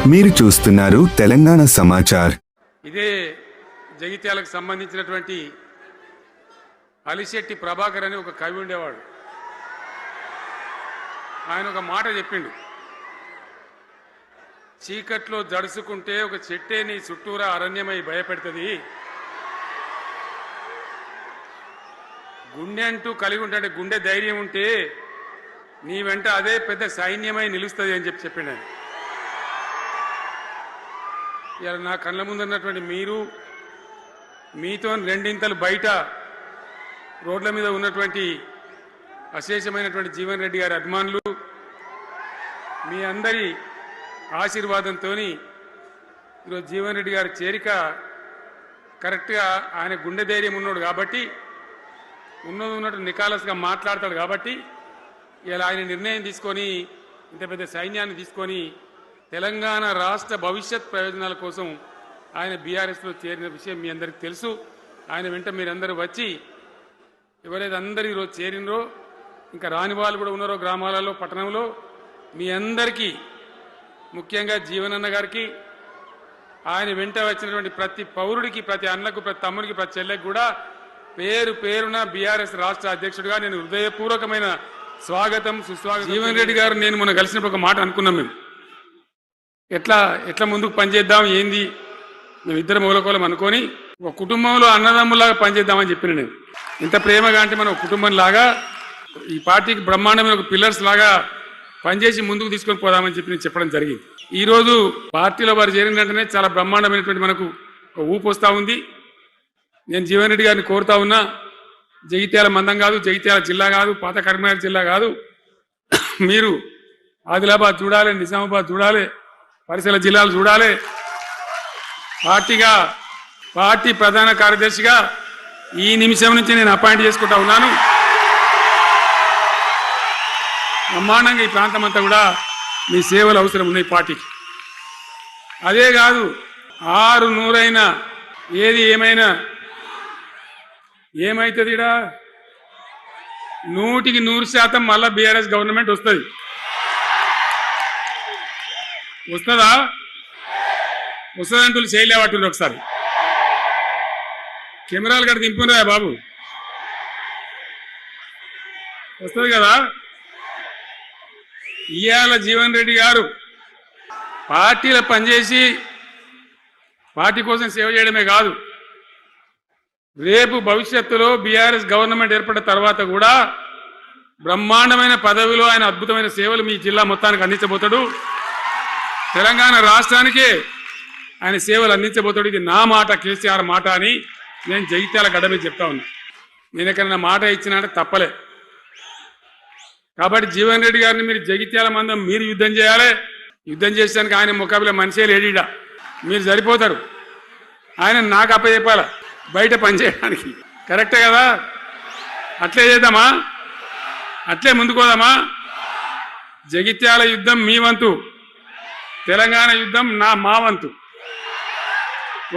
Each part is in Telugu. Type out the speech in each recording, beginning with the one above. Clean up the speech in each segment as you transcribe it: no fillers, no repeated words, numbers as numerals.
మీరు చూస్తున్నారు తెలంగాణ సమాచార్. ఇదే జగిత్యాలకు సంబంధించినటువంటి అలిశెట్టి ప్రభాకర్ అని ఒక కవి ఉండేవాడు. ఆయన ఒక మాట చెప్పిండు, చీకట్లో జడుసుకుంటే ఒక చెట్టే నీ చుట్టూరా అరణ్యమై భయపెడుతుంది, గుండె అంటూ కలిగి ఉంటే గుండె ధైర్యం ఉంటే నీ వెంట అదే పెద్ద సైన్యమై నిలుస్తుంది అని చెప్పిండు ఆయన. ఇలా నా కళ్ళ ముందు ఉన్నటువంటి మీరు, మీతో రెండింతలు బయట రోడ్ల మీద ఉన్నటువంటి అశేషమైనటువంటి జీవన్ రెడ్డి గారి అభిమానులు, మీ అందరి ఆశీర్వాదంతో ఈరోజు జీవన్ రెడ్డి గారి చేరిక కరెక్ట్గా ఆయన గుండె ధైర్యం ఉన్నాడు కాబట్టి, ఉన్నట్టు నికాలస్గా మాట్లాడతాడు కాబట్టి ఇలా ఆయన నిర్ణయం తీసుకొని ఇంత పెద్ద సైన్యాన్ని తీసుకొని తెలంగాణ రాష్ట్ర భవిష్యత్ ప్రయోజనాల కోసం ఆయన బీఆర్ఎస్లో చేరిన విషయం మీ అందరికీ తెలుసు. ఆయన వెంట మీరందరూ వచ్చి ఎవరైతే అందరూ ఈరోజు చేరినరో, ఇంకా రాని వాళ్ళు కూడా ఉన్నారో గ్రామాలలో పట్టణంలో, మీ అందరికీ ముఖ్యంగా జీవనన్న గారికి, ఆయన వెంట వచ్చినటువంటి ప్రతి పౌరుడికి, ప్రతి అన్నకు, ప్రతి తమ్ముడికి, ప్రతి చెల్లెకి కూడా పేరు పేరున బీఆర్ఎస్ రాష్ట్ర అధ్యక్షుడిగా నేను హృదయపూర్వకమైన స్వాగతం, సుస్వాగతం. జీవన్ రెడ్డి గారు నేను మొన్న కలిసినప్పుడు ఒక మాట అనుకున్నాం, మేము ఎట్లా ముందుకు పనిచేద్దాం, ఏంది మేము ఇద్దరు మూలకోలం అనుకొని ఒక కుటుంబంలో అన్నదమ్ములాగా పనిచేద్దామని చెప్పిన నేను. ఇంత ప్రేమగా అంటే మనం కుటుంబం లాగా ఈ పార్టీకి బ్రహ్మాండమైన ఒక పిల్లర్స్ లాగా పనిచేసి ముందుకు తీసుకొని పోదామని చెప్పి నేను చెప్పడం జరిగింది. ఈరోజు పార్టీలో వారు చేరిన వెంటనే చాలా బ్రహ్మాండమైనటువంటి మనకు ఒక ఊపు వస్తూ ఉంది. నేను జీవన్ రెడ్డి గారిని కోరుతా ఉన్నా, జగిత్యాల మందం కాదు, జగిత్యాల జిల్లా కాదు, పాత కరీంనగర్ జిల్లా కాదు, మీరు ఆదిలాబాద్ చూడాలి, నిజామాబాద్ చూడాలి, పరిసర జిల్లాలు చూడాలి. పార్టీ ప్రధాన కార్యదర్శిగా ఈ నిమిషం నుంచి నేను అపాయింట్ చేసుకుంటా ఉన్నాను. బ్రహ్మాండంగా ఈ ప్రాంతం అంతా కూడా మీ సేవలు అవసరం ఉన్నాయి పార్టీకి. అదే కాదు, 600 ఏది ఏమైనా ఏమవుతుంది, 100% మళ్ళా బీఆర్ఎస్ గవర్నమెంట్ వస్తుంది. వస్తుందంటూ చేయలేవట్టు ఒకసారి కెమెరాలు కట్టి దింపురా బాబు, వస్తుంది కదా. ఇవాళ జీవన్ రెడ్డి గారు పార్టీలో పనిచేసి పార్టీ కోసం సేవ చేయడమే కాదు, రేపు భవిష్యత్తులో బీఆర్ఎస్ గవర్నమెంట్ ఏర్పడిన తర్వాత కూడా బ్రహ్మాండమైన పదవిలో ఆయన అద్భుతమైన సేవలు మీ జిల్లా మొత్తానికి అందించబోతాడు. తెలంగాణ రాష్ట్రానికే ఆయన సేవలు అందించబోతాడు. ఇది నా మాట, కేసీఆర్ మాట అని నేను జగిత్యాల గడ్డ మీద చెప్తా ఉన్నా. నేను ఎక్కడైనా మాట ఇచ్చినా అంటే తప్పలే. కాబట్టి జీవన్ రెడ్డి గారిని మీరు జగిత్యాల మందం మీరు యుద్ధం చేయాలి. యుద్ధం చేసేదానికి ఆయన ముఖాబిలా మనిషే లేడీడా, మీరు సరిపోతారు. ఆయన నాకు అప్పచెప్పాల బయట పనిచేయడానికి. కరెక్టే కదా? అట్లే చేద్దామా? అట్లే ముందుకోదామా? జగిత్యాల యుద్ధం మీ వంతు, తెలంగాణ యుద్ధం మా వంతు.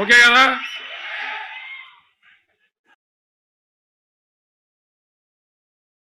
ఓకే కదా?